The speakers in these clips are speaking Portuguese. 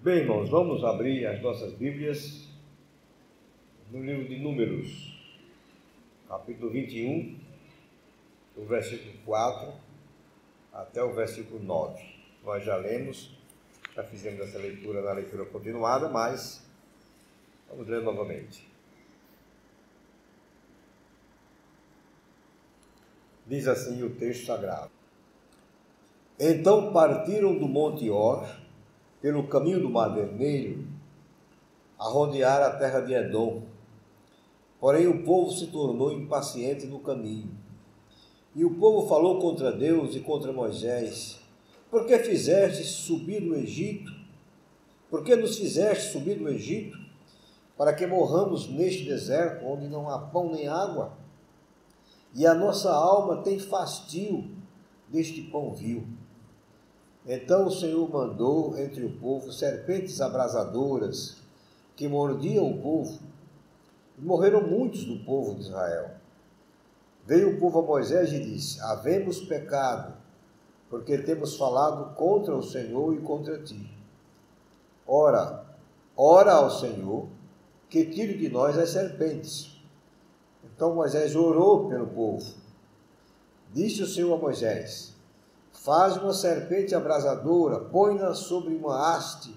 Bem, irmãos, vamos abrir as nossas Bíblias no livro de Números, capítulo 21, do versículo 4 até o versículo 9. Nós já lemos, já fizemos essa leitura na leitura continuada, mas vamos ler novamente. Diz assim o texto sagrado: Então partiram do Monte Or, pelo caminho do Mar Vermelho, a rodear a terra de Edom. Porém o povo se tornou impaciente no caminho. E o povo falou contra Deus e contra Moisés: Por que fizeste subir do Egito? Por que nos fizeste subir do Egito? Para que morramos neste deserto, onde não há pão nem água? E a nossa alma tem fastio deste pão vil. Então o Senhor mandou entre o povo serpentes abrasadoras que mordiam o povo, e morreram muitos do povo de Israel. Veio o povo a Moisés e disse: Havemos pecado, porque temos falado contra o Senhor e contra ti. Ora ao Senhor, que tire de nós as serpentes. Então Moisés orou pelo povo. Disse o Senhor a Moisés: Faz uma serpente abrasadora, põe-na sobre uma haste,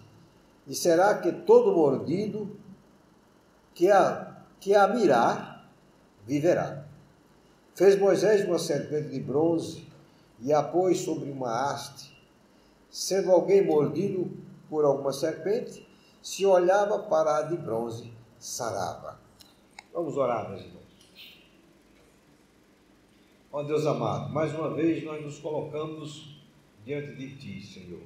e será que todo mordido que a mirar viverá. Fez Moisés uma serpente de bronze e a pôs sobre uma haste. Sendo alguém mordido por alguma serpente, se olhava para a de bronze, sarava. Vamos orar, meus irmãos. Ó Deus amado, mais uma vez nós nos colocamos diante de Ti, Senhor,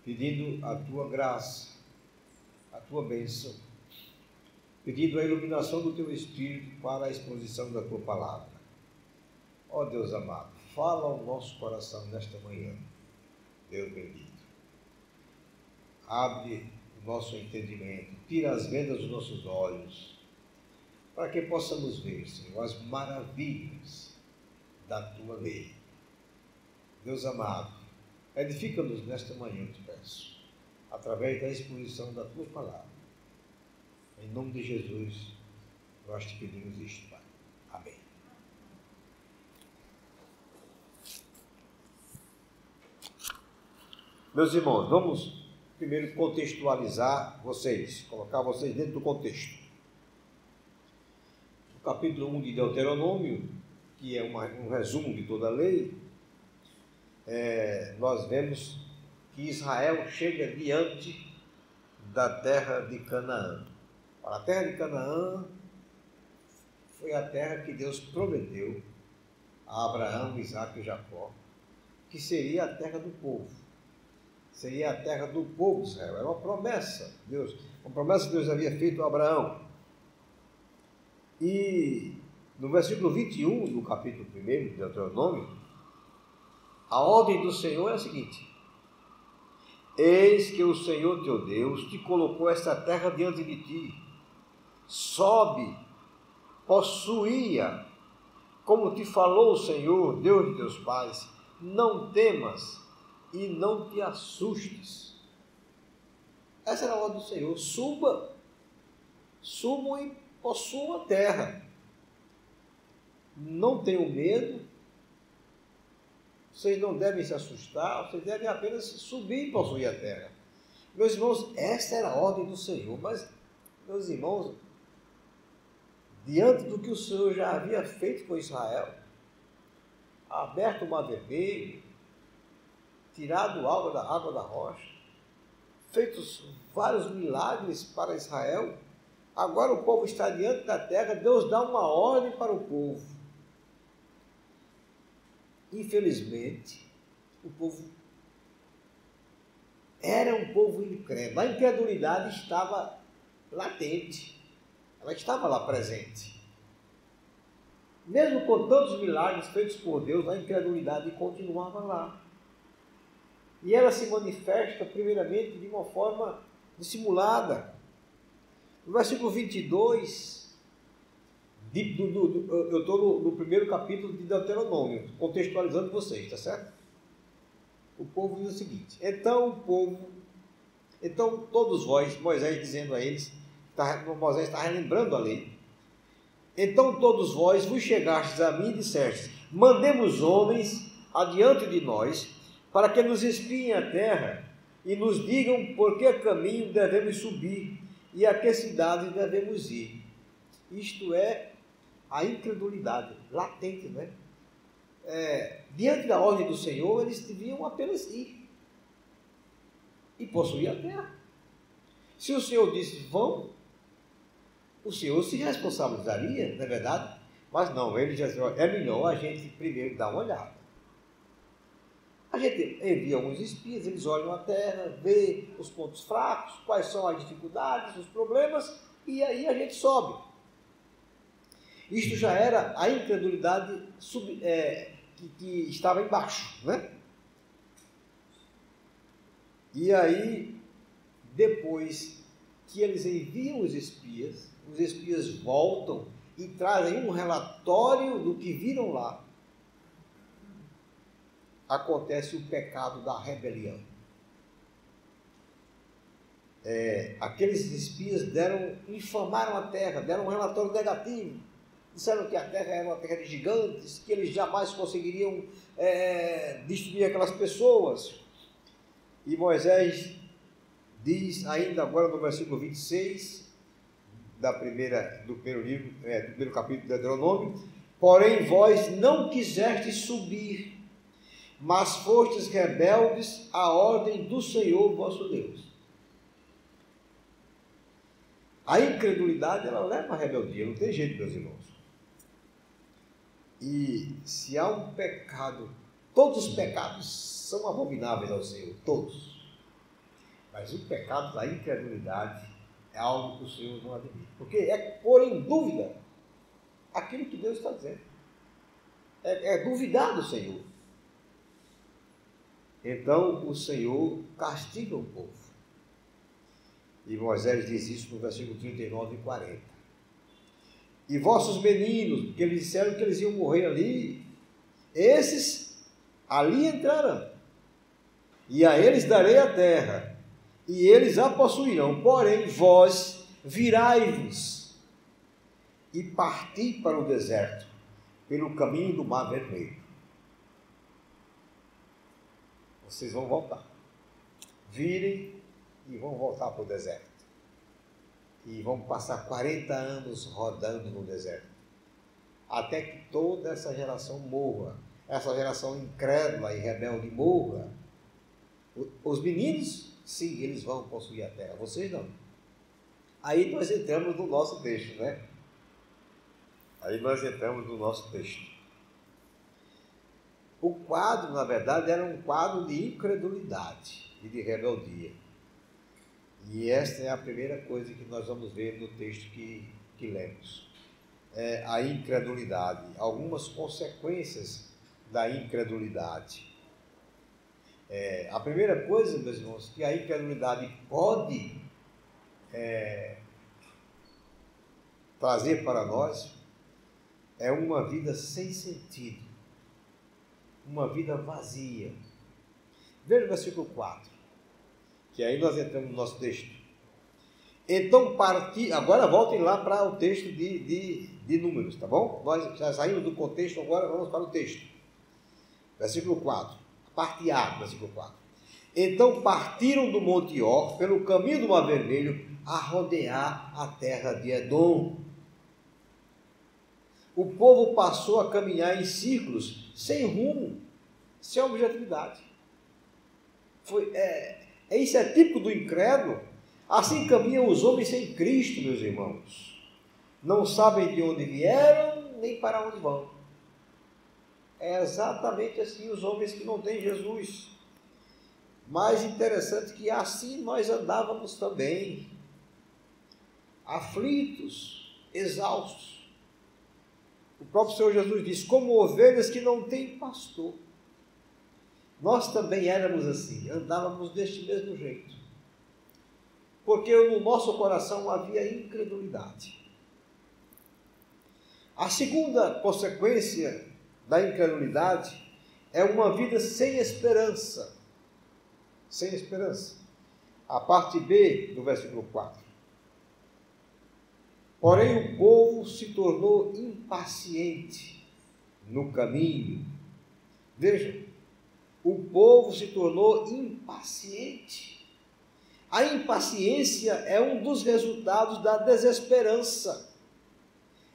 pedindo a Tua graça, a Tua bênção, pedindo a iluminação do Teu Espírito para a exposição da Tua Palavra. Ó Deus amado, fala ao nosso coração nesta manhã, Deus bendito. Abre o nosso entendimento, tira as vendas dos nossos olhos, para que possamos ver, Senhor, as maravilhas da Tua lei. Deus amado, edifica-nos nesta manhã, eu te peço, através da exposição da Tua Palavra. Em nome de Jesus, nós te pedimos isto, Pai. Amém. Meus irmãos, vamos primeiro contextualizar vocês, colocar vocês dentro do contexto. No capítulo 1 de Deuteronômio, que é um resumo de toda a lei, nós vemos que Israel chega diante da terra de Canaã. A terra de Canaã foi a terra que Deus prometeu a Abraão, Isaque e Jacó, que seria a terra do povo. Seria a terra do povo de Israel. Era uma promessa de Deus, uma promessa que Deus havia feito a Abraão. E no versículo 21 do capítulo 1 de Deuteronômio, a ordem do Senhor é a seguinte: Eis que o Senhor teu Deus te colocou esta terra diante de ti. Sobe, possui-a, como te falou o Senhor, Deus de teus pais. Não temas e não te assustes. Essa era a ordem do Senhor. Subam e possuam a terra. Não tenham medo. Vocês não devem se assustar, vocês devem apenas subir e possuir a terra. Meus irmãos, essa era a ordem do Senhor. Mas, meus irmãos, diante do que o Senhor já havia feito com Israel, aberto o Mar Vermelho, tirado a água da rocha, feitos vários milagres para Israel, agora o povo está diante da terra, Deus dá uma ordem para o povo. Infelizmente, o povo era um povo incrédulo. A incredulidade estava latente, ela estava lá presente. Mesmo com tantos milagres feitos por Deus, a incredulidade continuava lá. E ela se manifesta primeiramente de uma forma dissimulada. No versículo 22, eu estou no primeiro capítulo de Deuteronômio, contextualizando vocês, está certo? O povo diz o seguinte: Então o povo Então, todos vós, Moisés dizendo a eles, Moisés está relembrando a lei. Então, todos vós vos chegastes a mim e dissestes: mandemos homens adiante de nós, para que nos espiem a terra e nos digam por que caminho devemos subir e a que cidade devemos ir. Isto é a incredulidade latente, né? Diante da ordem do Senhor, eles deviam apenas ir e possuir a terra. Se o Senhor disse vão, o Senhor se responsabilizaria, não é verdade? Mas não, ele já disse, é melhor a gente primeiro dar uma olhada. A gente envia alguns espias, eles olham a terra, vê os pontos fracos, quais são as dificuldades, os problemas, e aí a gente sobe. Isto já era a incredulidade que estava embaixo, né? E aí, depois que eles enviam os espias voltam e trazem um relatório do que viram lá. Acontece o pecado da rebelião. Aqueles espias infamaram a terra, deram um relatório negativo. Disseram que a terra era uma terra de gigantes, que eles jamais conseguiriam destruir aquelas pessoas. E Moisés diz ainda agora no versículo 26 do primeiro capítulo de Deuteronômio: porém vós não quisestes subir, mas fostes rebeldes à ordem do Senhor vosso Deus. A incredulidade, ela leva à rebeldia, não tem jeito, meus irmãos. E se há um pecado, todos os pecados são abomináveis ao Senhor, todos. Mas o pecado da incredulidade é algo que o Senhor não admite. Porque é pôr em dúvida aquilo que Deus está dizendo. É duvidar do Senhor. Então o Senhor castiga o povo. E Moisés diz isso no versículo 39 e 40. E vossos meninos, porque eles disseram que eles iam morrer ali, esses ali entrarão. E a eles darei a terra, e eles a possuirão. Porém, vós virai-vos e parti para o deserto, pelo caminho do Mar Vermelho. Vocês vão voltar. Virem e vão voltar para o deserto. E vão passar 40 anos rodando no deserto. Até que toda essa geração morra. Essa geração incrédula e rebelde morra. Os meninos, sim, eles vão possuir a terra. Vocês não. Aí nós entramos no nosso texto, né? O quadro, na verdade, era um quadro de incredulidade e de rebeldia. E esta é a primeira coisa que nós vamos ver no texto que lemos. A incredulidade, algumas consequências da incredulidade. A primeira coisa, meus irmãos, que a incredulidade pode trazer para nós é uma vida sem sentido, uma vida vazia. Veja o versículo 4. Que aí nós entramos no nosso texto. Então agora voltem lá para o texto de Números, tá bom? Nós já saímos do contexto, agora vamos para o texto. Versículo 4, a parte A do versículo 4. Então partiram do Monte Or, pelo caminho do Mar Vermelho, a rodear a terra de Edom. O povo passou a caminhar em círculos, sem rumo, sem objetividade. Isso é típico do incrédulo. Assim caminham os homens sem Cristo, meus irmãos. Não sabem de onde vieram, nem para onde vão. É exatamente assim os homens que não têm Jesus. Mais interessante que assim nós andávamos também, aflitos, exaustos. O próprio Senhor Jesus diz: como ovelhas que não têm pastor. Nós também éramos assim, andávamos deste mesmo jeito. Porque no nosso coração havia incredulidade. A segunda consequência da incredulidade é uma vida sem esperança. Sem esperança. a parte B do versículo 4. Porém, o povo se tornou impaciente no caminho. Veja, o povo se tornou impaciente. A impaciência é um dos resultados da desesperança.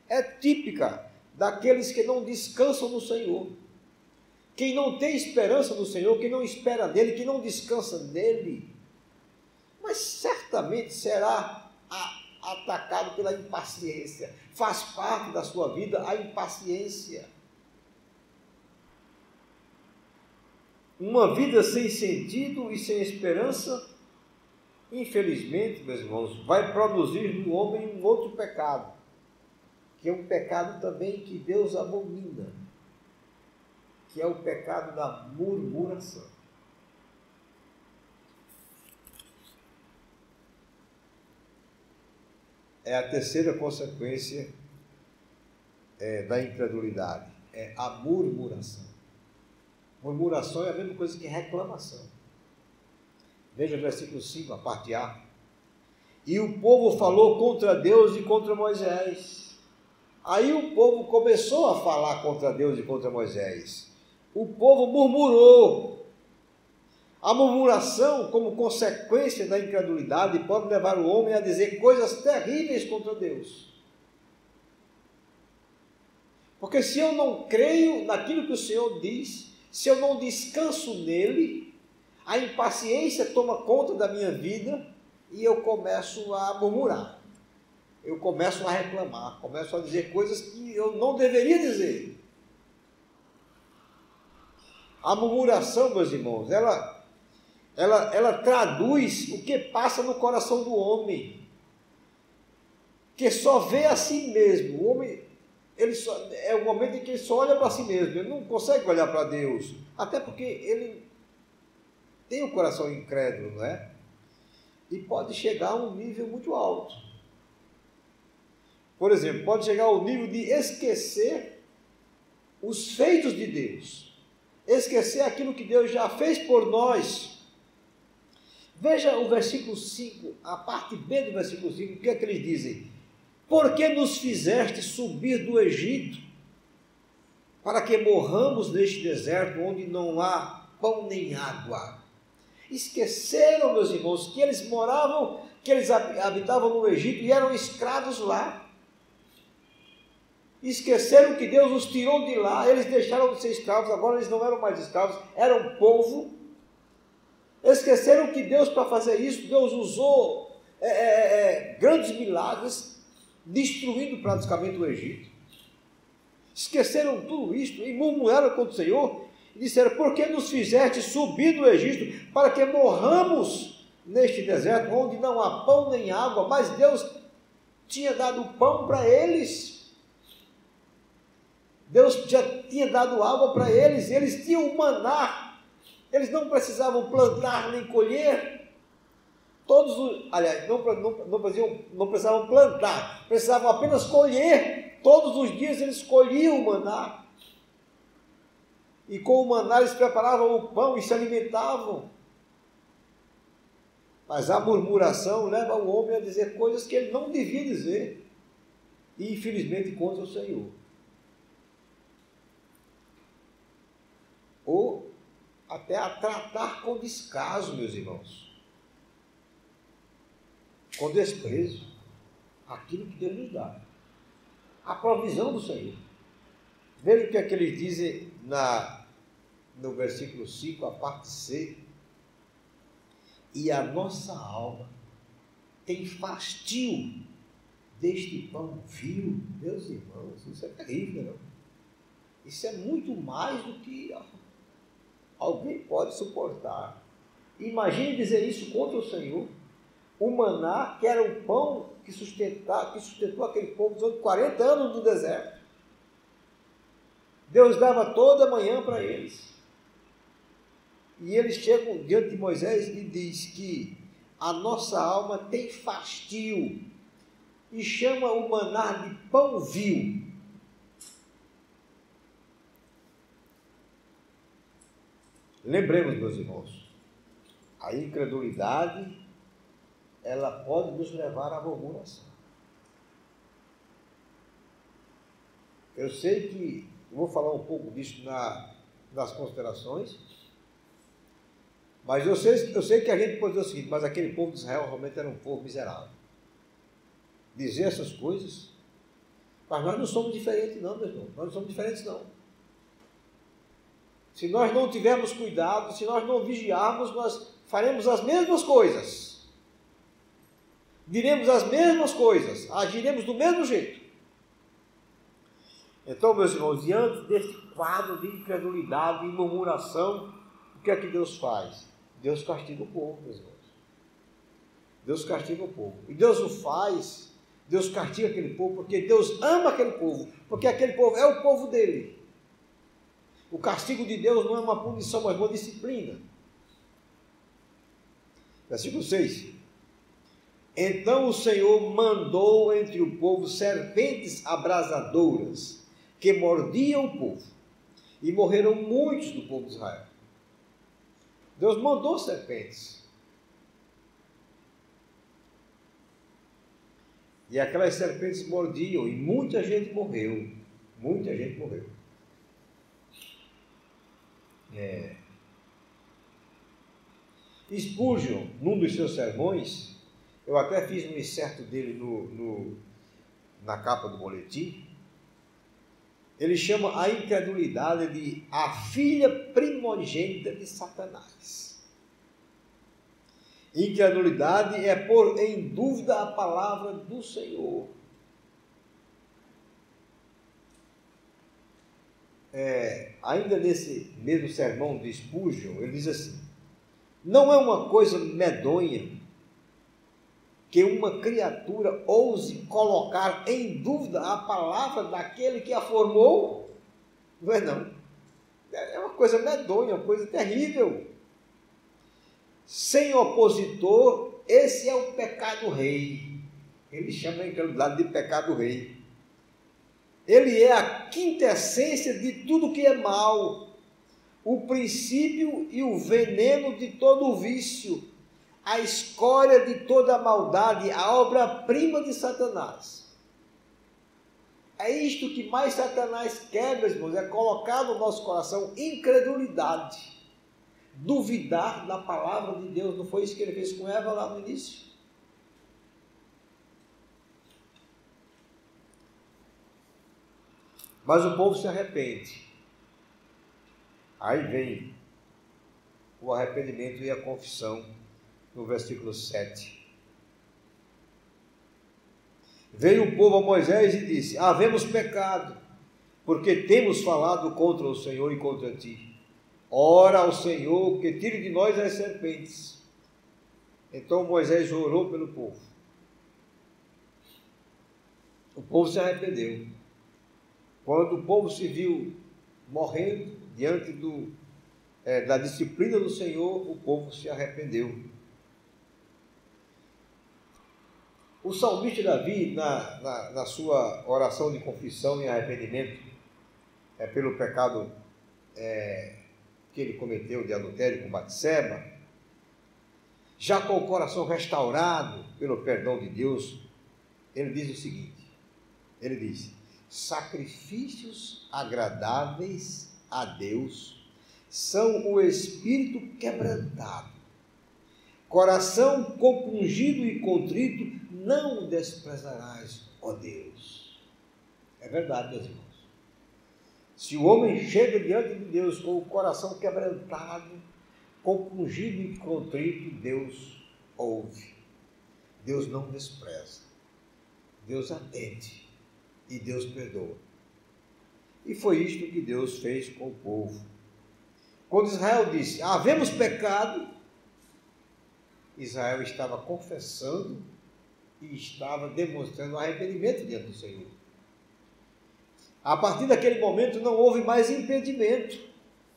É típica daqueles que não descansam no Senhor. Quem não tem esperança no Senhor, quem não espera nele, quem não descansa nele, mas certamente será atacado pela impaciência. Faz parte da sua vida a impaciência. Uma vida sem sentido e sem esperança, infelizmente, meus irmãos, vai produzir no homem um outro pecado, que é um pecado também que Deus abomina, que é o pecado da murmuração. É a terceira consequência da incredulidade, é a murmuração. Murmuração é a mesma coisa que reclamação. Veja o versículo 5, a parte A. E o povo falou contra Deus e contra Moisés. Aí o povo começou a falar contra Deus e contra Moisés. O povo murmurou. A murmuração, como consequência da incredulidade, pode levar o homem a dizer coisas terríveis contra Deus. Porque se eu não creio naquilo que o Senhor diz, se eu não descanso nele, a impaciência toma conta da minha vida e eu começo a murmurar. Eu começo a reclamar, começo a dizer coisas que eu não deveria dizer. A murmuração, meus irmãos, ela traduz o que passa no coração do homem, que só vê a si mesmo. O homem, é o momento em que ele só olha para si mesmo, ele não consegue olhar para Deus, até porque ele tem um coração incrédulo, não é? E pode chegar a um nível muito alto. Por exemplo, pode chegar ao nível de esquecer os feitos de Deus, esquecer aquilo que Deus já fez por nós. Veja o versículo 5, a parte B do versículo 5, o que é que eles dizem? Por que nos fizeste subir do Egito, para que morramos neste deserto, onde não há pão nem água? Esqueceram, meus irmãos, que eles moravam, que eles habitavam no Egito e eram escravos lá. Esqueceram que Deus os tirou de lá, eles deixaram de ser escravos, agora eles não eram mais escravos, eram povo. Esqueceram que Deus, para fazer isso, Deus usou grandes milagres, destruindo praticamente o Egito. Esqueceram tudo isso e murmuraram contra o Senhor e disseram: por que nos fizeste subir do Egito para que morramos neste deserto, onde não há pão nem água? Mas Deus tinha dado pão para eles. Deus já tinha dado água para eles, eles tinham o maná, eles não precisavam plantar nem colher. Não precisavam plantar, precisavam apenas colher. Todos os dias eles colhiam o maná. E com o maná eles preparavam o pão e se alimentavam. Mas a murmuração leva o homem a dizer coisas que ele não devia dizer. E infelizmente contra o Senhor. Ou até a tratar com descaso, meus irmãos. Com desprezo. Aquilo que Deus nos dá. A provisão do Senhor. Veja o que é que eles dizem no versículo 5, a parte C. E a nossa alma tem fastio deste pão vil. Meus irmãos, isso é terrível, não? Isso é muito mais do que alguém pode suportar. Imagine dizer isso contra o Senhor. O maná, que era o pão que sustentou aquele povo durante 40 anos no deserto. Deus dava toda manhã para eles. E eles chegam diante de Moisés e diz que a nossa alma tem fastio e chama o maná de pão vil. Lembremos, meus irmãos, a incredulidade ela pode nos levar à murmuração. Eu sei que, eu vou falar um pouco disso nas considerações, mas eu sei que a gente pode dizer o seguinte, mas aquele povo de Israel realmente era um povo miserável. Dizer essas coisas, mas nós não somos diferentes não, meu irmão, nós não somos diferentes não. Se nós não tivermos cuidado, se nós não vigiarmos, nós faremos as mesmas coisas. Diremos as mesmas coisas, agiremos do mesmo jeito. Então, meus irmãos, diante deste quadro de incredulidade e murmuração, o que é que Deus faz? Deus castiga o povo, meus irmãos. Deus castiga o povo. E Deus o faz, Deus castiga aquele povo, porque Deus ama aquele povo, porque aquele povo é o povo dele. O castigo de Deus não é uma punição, mas uma disciplina. Versículo 6. Então o Senhor mandou entre o povo serpentes abrasadoras, que mordiam o povo, e morreram muitos do povo de Israel. Deus mandou serpentes. E aquelas serpentes mordiam, e muita gente morreu. Muita gente morreu. Spurgeon, num dos seus sermões, eu até fiz um inserto dele na capa do boletim, ele chama a incredulidade de a filha primogênita de Satanás. Incredulidade é pôr em dúvida a palavra do Senhor. Ainda nesse mesmo sermão de Spurgeon, ele diz assim: não é uma coisa medonha que uma criatura ouse colocar em dúvida a palavra daquele que a formou? Não é não. É uma coisa medonha, uma coisa terrível. Sem opositor, esse é o pecado rei. Ele chama a incredulidade de pecado rei. Ele é a quintessência de tudo que é mal, o princípio e o veneno de todo o vício, a escória de toda a maldade, a obra-prima de Satanás. É isto que mais Satanás quer, meus irmãos, é colocar no nosso coração incredulidade, duvidar da palavra de Deus. Não foi isso que ele fez com Eva lá no início? Mas o povo se arrepende. Aí vem o arrependimento e a confissão, no versículo 7. Veio o povo a Moisés e disse: havemos pecado, porque temos falado contra o Senhor e contra ti. Ora ao Senhor que tire de nós as serpentes. Então Moisés orou pelo povo. O povo se arrependeu. Quando o povo se viu morrendo diante da disciplina do Senhor, o povo se arrependeu. O salmista Davi, na sua oração de confissão e arrependimento pelo pecado que ele cometeu de adultério com Batseba, já com o coração restaurado pelo perdão de Deus, ele diz o seguinte, ele diz: sacrifícios agradáveis a Deus são o espírito quebrantado, coração compungido e contrito não o desprezarás, ó Deus. É verdade, meus irmãos. Se o homem chega diante de Deus com o coração quebrantado, compungido e contrito, Deus ouve. Deus não despreza. Deus atende. E Deus perdoa. E foi isto que Deus fez com o povo. Quando Israel disse: havemos pecado, Israel estava confessando e estava demonstrando arrependimento diante do Senhor. A partir daquele momento não houve mais impedimento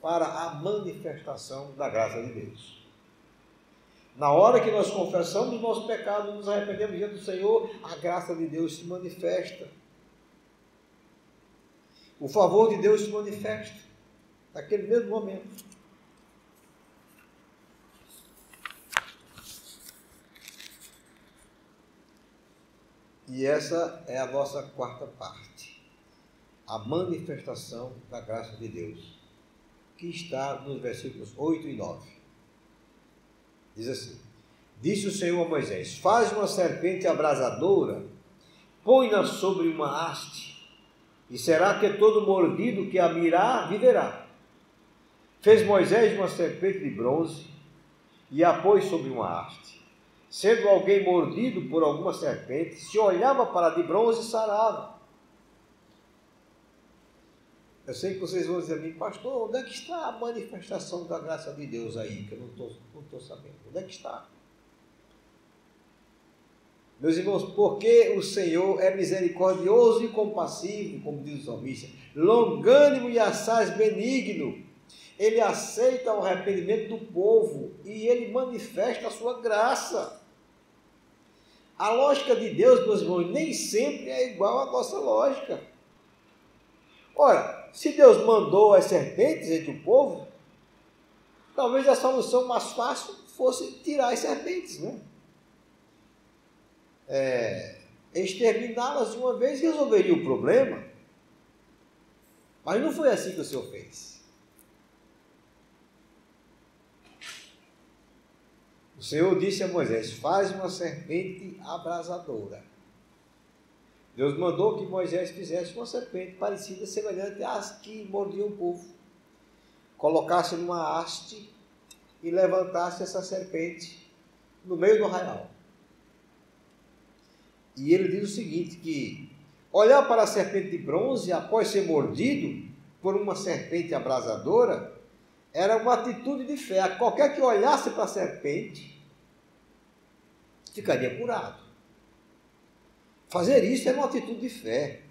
para a manifestação da graça de Deus. Na hora que nós confessamos o nosso pecado, nos arrependemos diante do Senhor, a graça de Deus se manifesta. O favor de Deus se manifesta naquele mesmo momento. E essa é a nossa quarta parte, a manifestação da graça de Deus, que está nos versículos 8 e 9. Diz assim: disse o Senhor a Moisés: faz uma serpente abrasadora, põe-na sobre uma haste, e será que todo mordido que a mirar viverá. Fez Moisés uma serpente de bronze e a pôs sobre uma haste. Sendo alguém mordido por alguma serpente, se olhava para a de bronze e sarava. Eu sei que vocês vão dizer a mim: pastor, onde é que está a manifestação da graça de Deus aí? Que eu não estou sabendo. Onde é que está? Meus irmãos, porque o Senhor é misericordioso e compassivo, como diz o salmista, longânimo e assaz benigno. Ele aceita o arrependimento do povo e ele manifesta a sua graça. A lógica de Deus, meus irmãos, nem sempre é igual à nossa lógica. Ora, se Deus mandou as serpentes entre o povo, talvez a solução mais fácil fosse tirar as serpentes, né? Exterminá-las de uma vez resolveria o problema. Mas não foi assim que o Senhor fez. O Senhor disse a Moisés: faz uma serpente abrasadora. Deus mandou que Moisés fizesse uma serpente parecida, semelhante às que mordiam o povo. Colocasse numa haste e levantasse essa serpente no meio do arraial. E ele diz o seguinte, que olhar para a serpente de bronze após ser mordido por uma serpente abrasadora era uma atitude de fé. Qualquer que olhasse para a serpente ficaria curado. Fazer isso era uma atitude de fé.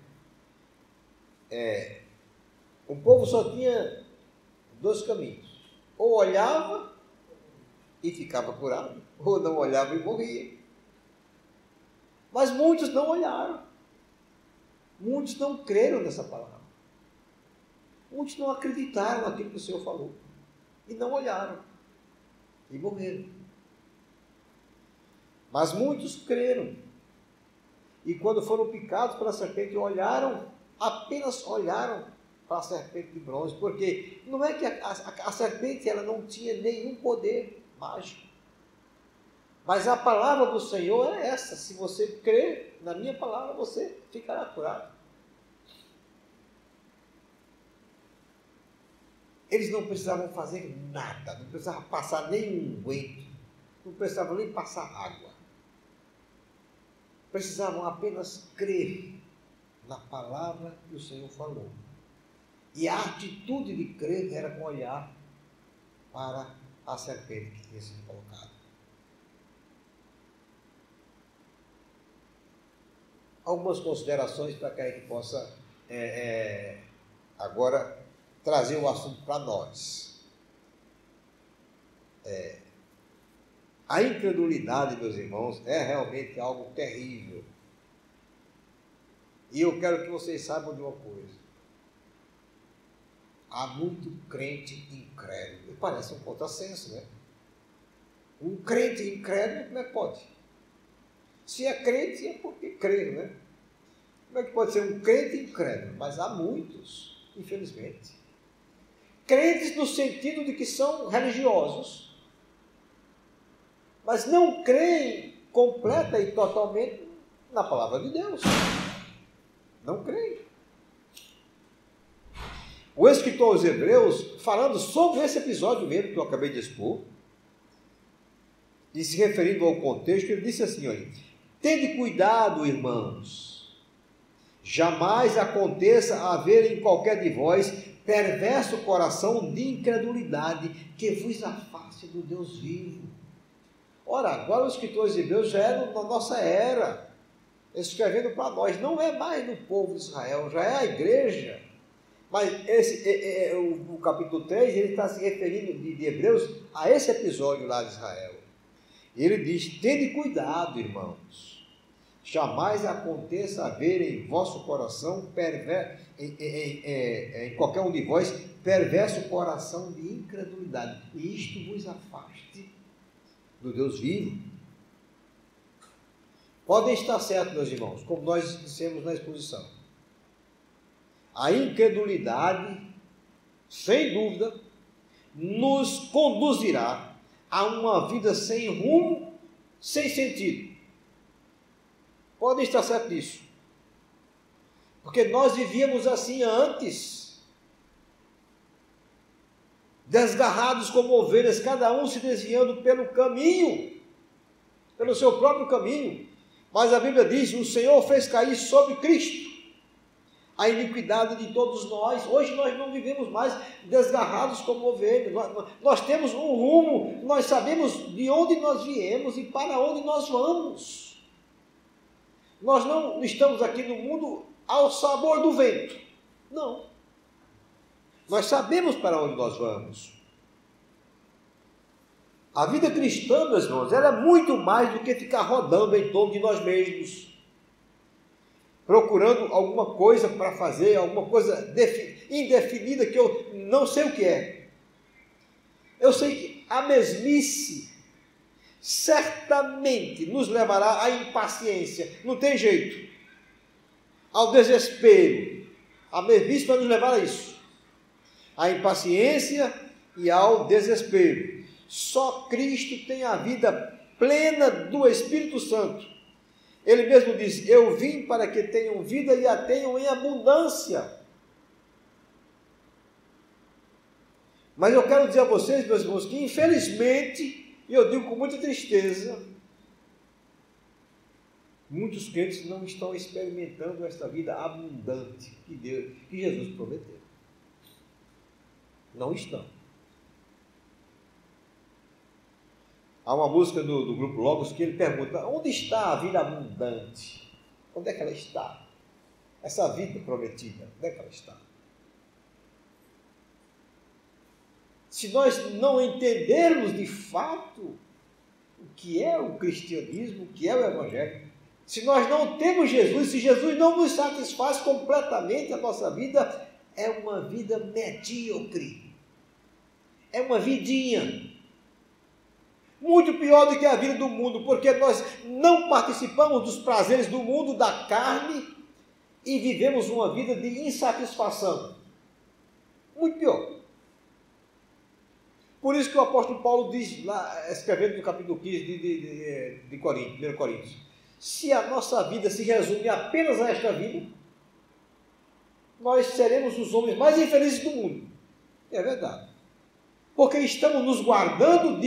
O povo só tinha dois caminhos: ou olhava e ficava curado, ou não olhava e morria. Mas muitos não olharam. Muitos não creram nessa palavra. Muitos não acreditaram naquilo que o Senhor falou. E não olharam. E morreram. Mas muitos creram. E quando foram picados pela serpente, apenas olharam para a serpente de bronze. Porque não é que a serpente ela não tinha nenhum poder mágico. Mas a palavra do Senhor é essa: se você crer na minha palavra, você ficará curado. Eles não precisavam fazer nada, não precisavam passar nem unguento, não precisavam nem passar água. Precisavam apenas crer na palavra que o Senhor falou. E a atitude de crer era com olhar para a serpente que tinha sido colocada. Algumas considerações para que a gente possa agora trazer o assunto para nós. A incredulidade, meus irmãos, é realmente algo terrível. E eu quero que vocês saibam de uma coisa: há muito crente incrédulo. E parece um contrassenso, né? Um crente incrédulo, como é que pode? Se é crente, é porque crê, né? Como é que pode ser um crente incrédulo? Mas há muitos, infelizmente. Crentes no sentido de que são religiosos, mas não creem completa e totalmente na palavra de Deus. Não creem. O escritor aos Hebreus, falando sobre esse episódio mesmo que eu acabei de expor, e se referindo ao contexto, ele disse assim: olha, tende cuidado, irmãos, jamais aconteça haver em qualquer de vós perverso coração de incredulidade que vos afaste do Deus vivo. Ora, agora os escritores de Hebreus já eram na nossa era, escrevendo para nós, não é mais do povo de Israel, já é a igreja. Mas o capítulo 3, ele está se referindo de Hebreus a esse episódio lá de Israel. Ele diz: tende cuidado, irmãos, jamais aconteça haver em vosso coração, em qualquer um de vós, perverso coração de incredulidade, e isto vos afaste do Deus vivo. Podem estar certos, meus irmãos, como nós dissemos na exposição. A incredulidade, sem dúvida, nos conduzirá a uma vida sem rumo, sem sentido. Podem estar certos disso. Porque nós vivíamos assim antes, desgarrados como ovelhas, cada um se desviando pelo caminho, pelo seu próprio caminho. Mas a Bíblia diz: o Senhor fez cair sobre Cristo a iniquidade de todos nós. Hoje nós não vivemos mais desgarrados como ovelhas. Nós temos um rumo, nós sabemos de onde nós viemos e para onde nós vamos. Nós não estamos aqui no mundo ao sabor do vento. Não. Nós sabemos para onde nós vamos. A vida cristã, meus irmãos, ela é muito mais do que ficar rodando em torno de nós mesmos, procurando alguma coisa para fazer, alguma coisa indefinida que eu não sei o que é. Eu sei que a mesmice certamente nos levará à impaciência, não tem jeito, ao desespero. A mesmice vai nos levar a isso, à impaciência e ao desespero. Só Cristo tem a vida plena do Espírito Santo. Ele mesmo diz: eu vim para que tenham vida e a tenham em abundância. Mas eu quero dizer a vocês, meus irmãos, que infelizmente, e eu digo com muita tristeza, muitos crentes não estão experimentando esta vida abundante que Jesus prometeu. Não estão. Há uma música do grupo Logos que ele pergunta: onde está a vida abundante? Onde é que ela está? Essa vida prometida, onde é que ela está? Se nós não entendermos de fato o que é o cristianismo, o que é o evangelho, se nós não temos Jesus, se Jesus não nos satisfaz completamente, a nossa vida é uma vida medíocre, é uma vidinha, muito pior do que a vida do mundo, porque nós não participamos dos prazeres do mundo, da carne, e vivemos uma vida de insatisfação. Muito pior. Por isso que o apóstolo Paulo diz, lá, escrevendo no capítulo 15 de 1 Coríntios, se a nossa vida se resume apenas a esta vida, nós seremos os homens mais infelizes do mundo. É verdade. Porque estamos nos guardando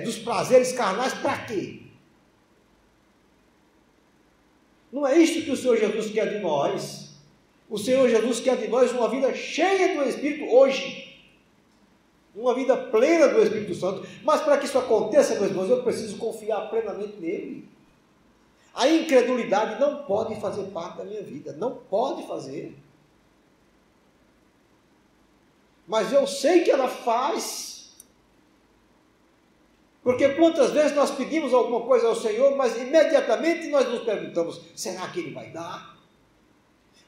dos prazeres carnais para quê? Não é isto que o Senhor Jesus quer de nós. O Senhor Jesus quer de nós uma vida cheia do Espírito hoje. Uma vida plena do Espírito Santo. Mas para que isso aconteça, meus irmãos, eu preciso confiar plenamente nele. A incredulidade não pode fazer parte da minha vida. Não pode fazer. Mas eu sei que ela faz. Porque quantas vezes nós pedimos alguma coisa ao Senhor, mas imediatamente nós nos perguntamos: será que Ele vai dar?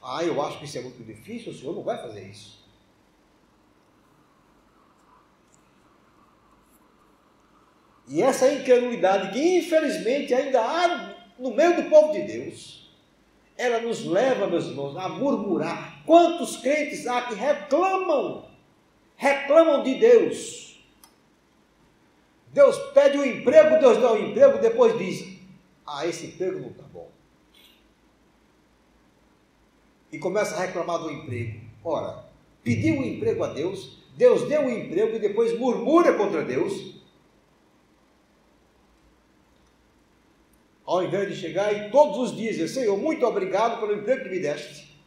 Ah, eu acho que isso é muito difícil, o Senhor não vai fazer isso. E essa incredulidade que infelizmente ainda há no meio do povo de Deus, ela nos leva, meus irmãos, a murmurar. Quantos crentes há que reclamam de Deus? Deus pede um emprego, Deus dá um emprego, depois diz: ah, esse emprego não está bom. E começa a reclamar do emprego. Ora, pediu um emprego a Deus, Deus deu um emprego e depois murmura contra Deus. Ao invés de chegar e todos os dias dizer: Senhor, muito obrigado pelo emprego que me deste.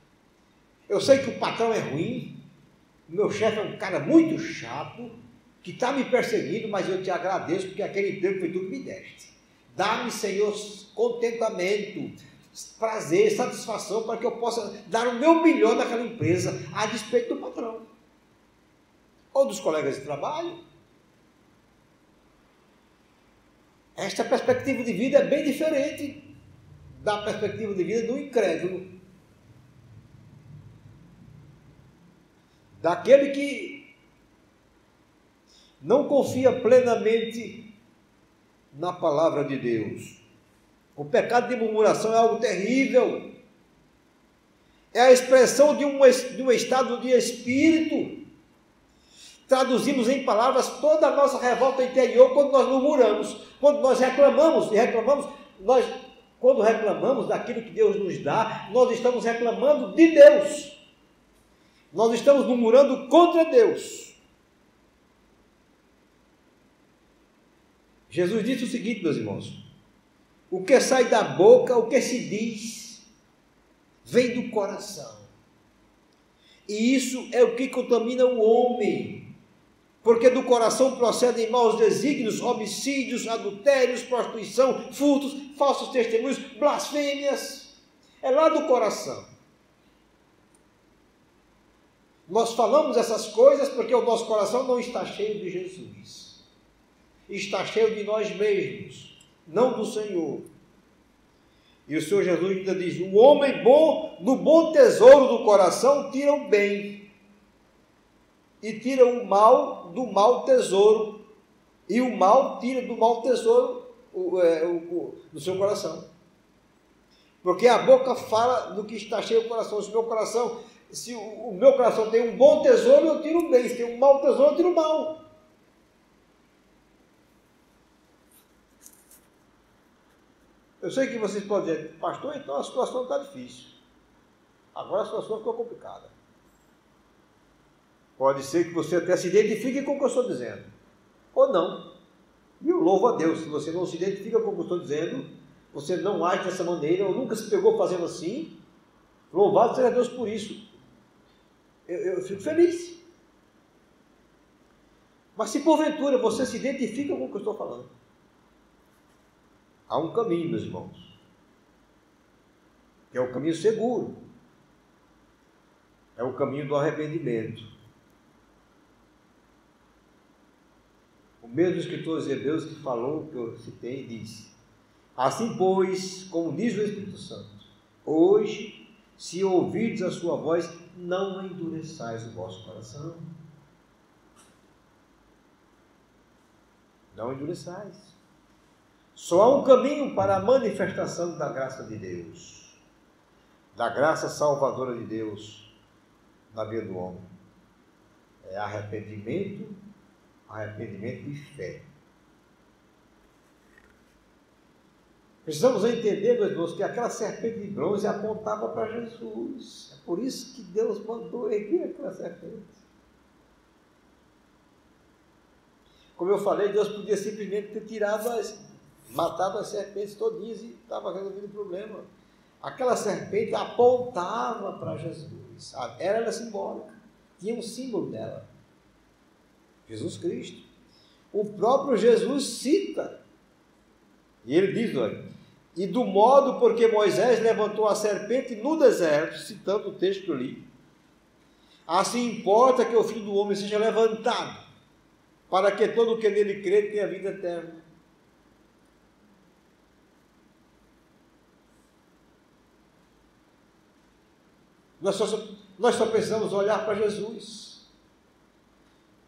Eu sei que o patrão é ruim, o meu chefe é um cara muito chato, que está me perseguindo, mas eu te agradeço porque aquele emprego foi tu que me deste. Dá-me, Senhor, contentamento, prazer, satisfação, para que eu possa dar o meu melhor naquela empresa, a despeito do patrão. Ou dos colegas de trabalho. Esta perspectiva de vida é bem diferente da perspectiva de vida do incrédulo. Daquele que não confia plenamente na palavra de Deus. O pecado de murmuração é algo terrível. É a expressão de um estado de espírito. Traduzimos em palavras toda a nossa revolta interior quando nós murmuramos, quando nós reclamamos, quando reclamamos daquilo que Deus nos dá, nós estamos reclamando de Deus. Nós estamos murmurando contra Deus. Jesus disse o seguinte, meus irmãos: o que sai da boca, o que se diz, vem do coração. E isso é o que contamina o homem. Porque do coração procedem maus desígnios, homicídios, adultérios, prostituição, furtos, falsos testemunhos, blasfêmias. É lá do coração. Nós falamos essas coisas porque o nosso coração não está cheio de Jesus. Está cheio de nós mesmos, não do Senhor. E o Senhor Jesus ainda diz: o homem bom, do bom tesouro do coração, tira o bem. E tira o mal do mau tesouro. E o mal tira do mau tesouro do seu coração. Porque a boca fala do que está cheio o coração. Se o meu coração tem um bom tesouro, eu tiro o bem. Se tem um mau tesouro, eu tiro o mal. Eu sei que vocês podem dizer: pastor, então a situação está difícil. Agora a situação ficou complicada. Pode ser que você até se identifique com o que eu estou dizendo. Ou não. E eu louvo a Deus. Se você não se identifica com o que eu estou dizendo, você não age dessa maneira, ou nunca se pegou fazendo assim, louvado seja Deus por isso. Eu fico feliz. Mas se porventura você se identifica com o que eu estou falando, há um caminho, meus irmãos, que é o caminho seguro. É o caminho do arrependimento. O mesmo escritor dos Hebreus que falou, que eu citei, disse: assim, pois, como diz o Espírito Santo, hoje, se ouvirdes a sua voz, não endureçais o vosso coração. Não endureçais. Só há um caminho para a manifestação da graça de Deus, da graça salvadora de Deus na vida do homem. É arrependimento de fé. Precisamos entender, meus irmãos, que aquela serpente de bronze apontava para Jesus. É por isso que Deus mandou erguer aquela serpente. Como eu falei, Deus podia simplesmente ter matado as serpentes todinhas e estava resolvendo o problema. Aquela serpente apontava para Jesus. Era simbólica. Tinha um símbolo dela. Jesus Cristo. O próprio Jesus cita. E ele diz, olha: e do modo porque Moisés levantou a serpente no deserto, citando o texto que eu li, assim importa que o Filho do Homem seja levantado, para que todo o que nele crê tenha vida eterna. Nós só precisamos olhar para Jesus.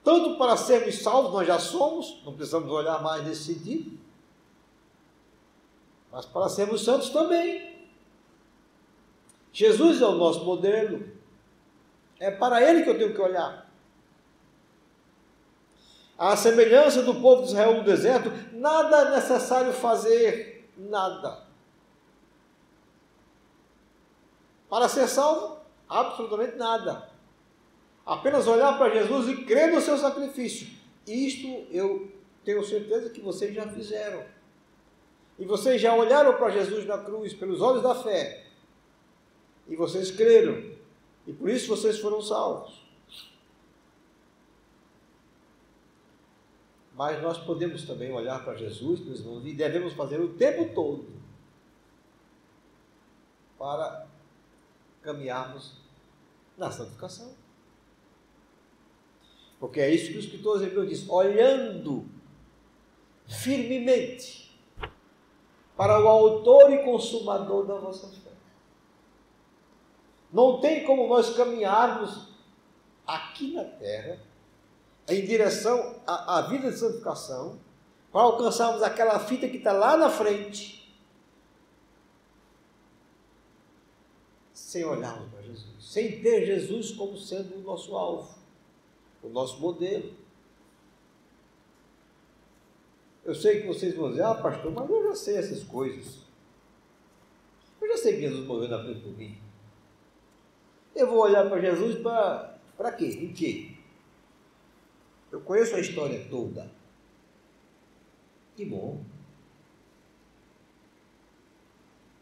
Tanto para sermos salvos, nós já somos, não precisamos olhar mais nesse sentido, mas para sermos santos também. Jesus é o nosso modelo, é para Ele que eu tenho que olhar. À semelhança do povo de Israel no deserto, nada é necessário fazer, nada. Para ser salvo, absolutamente nada. Apenas olhar para Jesus e crer no seu sacrifício. Isto eu tenho certeza que vocês já fizeram. E vocês já olharam para Jesus na cruz pelos olhos da fé. E vocês creram. E por isso vocês foram salvos. Mas nós podemos também olhar para Jesus, meus irmãos, e devemos fazer o tempo todo para caminharmos na santificação. Porque é isso que o escritor Hebreus diz: olhando firmemente para o autor e consumador da vossa fé. Não tem como nós caminharmos aqui na terra em direção à vida de santificação para alcançarmos aquela fita que está lá na frente sem olharmos para Jesus, sem ter Jesus como sendo o nosso alvo, o nosso modelo. Eu sei que vocês vão dizer, pastor, mas eu já sei essas coisas. Eu já sei que Jesus morreu na cruz por mim. Eu vou olhar para Jesus para quê? Em quê? Eu conheço a história toda. Que bom.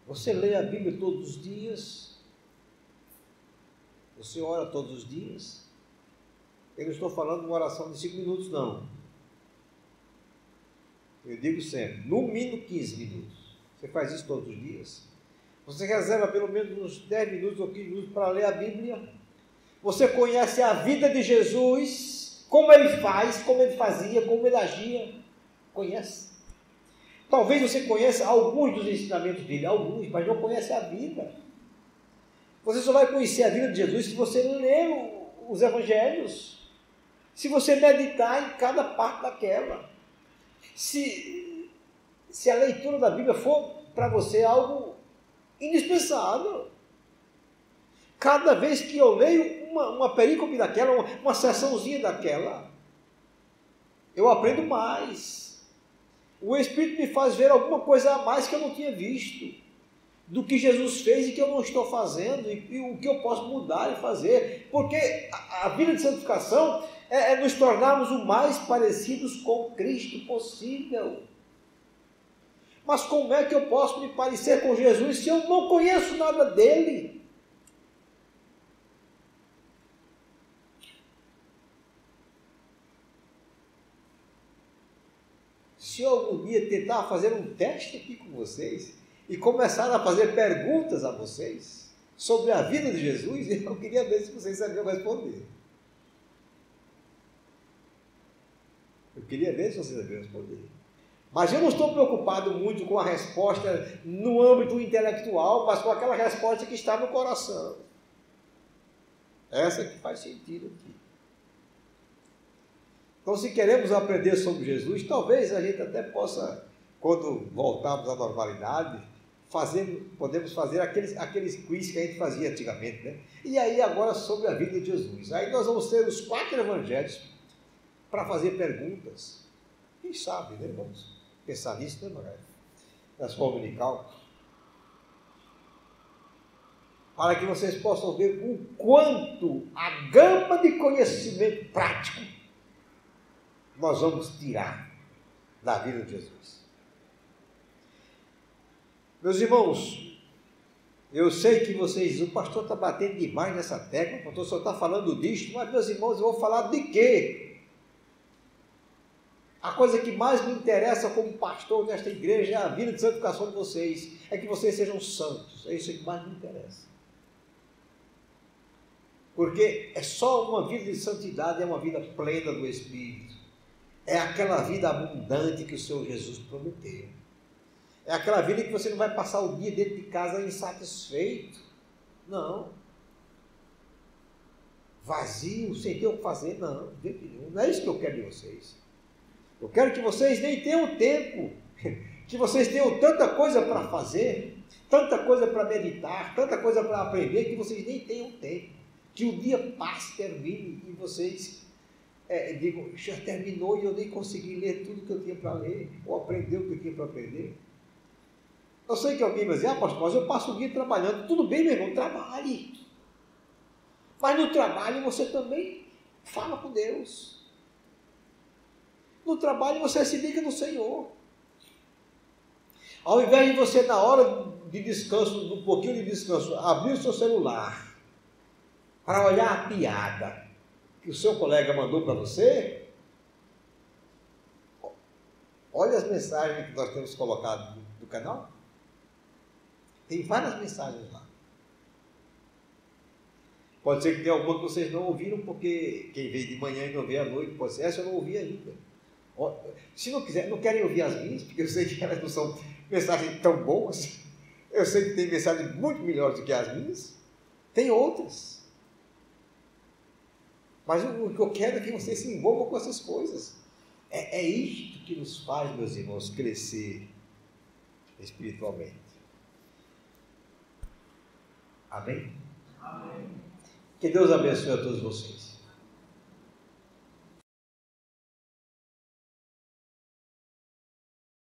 Você lê a Bíblia todos os dias? Você ora todos os dias? Eu não estou falando de uma oração de 5 minutos, não. Eu digo sempre, no mínimo 15 minutos. Você faz isso todos os dias? Você reserva pelo menos uns 10 minutos ou 15 minutos para ler a Bíblia? Você conhece a vida de Jesus, como ele faz, como ele fazia, como ele agia? Conhece? Talvez você conheça alguns dos ensinamentos dele, alguns, mas não conhece a vida. Você só vai conhecer a vida de Jesus se você ler os evangelhos, se você meditar em cada parte daquela. Se a leitura da Bíblia for para você algo indispensável. Cada vez que eu leio uma perícope daquela, uma seçãozinha daquela, eu aprendo mais. O Espírito me faz ver alguma coisa a mais que eu não tinha visto, do que Jesus fez e que eu não estou fazendo, e o que eu posso mudar e fazer, porque a vida de santificação é nos tornarmos o mais parecidos com Cristo possível. Mas como é que eu posso me parecer com Jesus se eu não conheço nada dele? Se eu algum dia tentar fazer um teste aqui com vocês e começar a fazer perguntas a vocês sobre a vida de Jesus, eu queria ver se vocês sabiam responder. Eu queria ver se vocês sabiam responder. Mas eu não estou preocupado muito com a resposta no âmbito intelectual, mas com aquela resposta que está no coração. Essa que faz sentido aqui. Então, se queremos aprender sobre Jesus, talvez a gente até possa, quando voltarmos à normalidade, podemos fazer aqueles quiz que a gente fazia antigamente, né? E aí agora sobre a vida de Jesus. Aí nós vamos ter os 4 evangelhos para fazer perguntas. Quem sabe, né? Vamos pensar nisso, né, Magalhães? Na escola dominical. Para que vocês possam ver o quanto a gama de conhecimento prático nós vamos tirar da vida de Jesus. Meus irmãos, eu sei que o pastor está batendo demais nessa tecla, o pastor só está falando disto, mas meus irmãos, eu vou falar de quê? A coisa que mais me interessa como pastor nesta igreja é a vida de santificação de vocês, é que vocês sejam santos, é isso que mais me interessa. Porque é só uma vida de santidade, é uma vida plena do Espírito. É aquela vida abundante que o Senhor Jesus prometeu. É aquela vida que você não vai passar o dia dentro de casa insatisfeito. Não. Vazio, sem ter o que fazer. Não, não é isso que eu quero de vocês. Eu quero que vocês nem tenham tempo. Que vocês tenham tanta coisa para fazer, tanta coisa para meditar, tanta coisa para aprender, que vocês nem tenham tempo. Que o dia passe, termine e vocês digam, já terminou e eu nem consegui ler tudo que eu tinha para ler, ou aprender o que eu tinha para aprender. Eu sei que alguém vai dizer, pastor, mas eu passo o dia trabalhando. Tudo bem, meu irmão, trabalhe. Mas no trabalho você também fala com Deus. No trabalho você se liga no Senhor. Ao invés de você, na hora de descanso, um pouquinho de descanso, abrir o seu celular para olhar a piada que o seu colega mandou para você, olha as mensagens que nós temos colocado no canal. Tem várias mensagens lá. Pode ser que tenha alguma que vocês não ouviram, porque quem veio de manhã e não veio à noite, pode ser, essa eu não ouvi ainda. Se não quiser, não querem ouvir as minhas, porque eu sei que elas não são mensagens tão boas. Eu sei que tem mensagens muito melhores do que as minhas. Tem outras. Mas o que eu quero é que vocês se envolvam com essas coisas. É isto que nos faz, meus irmãos, crescer espiritualmente. Amém? Que Deus abençoe a todos vocês.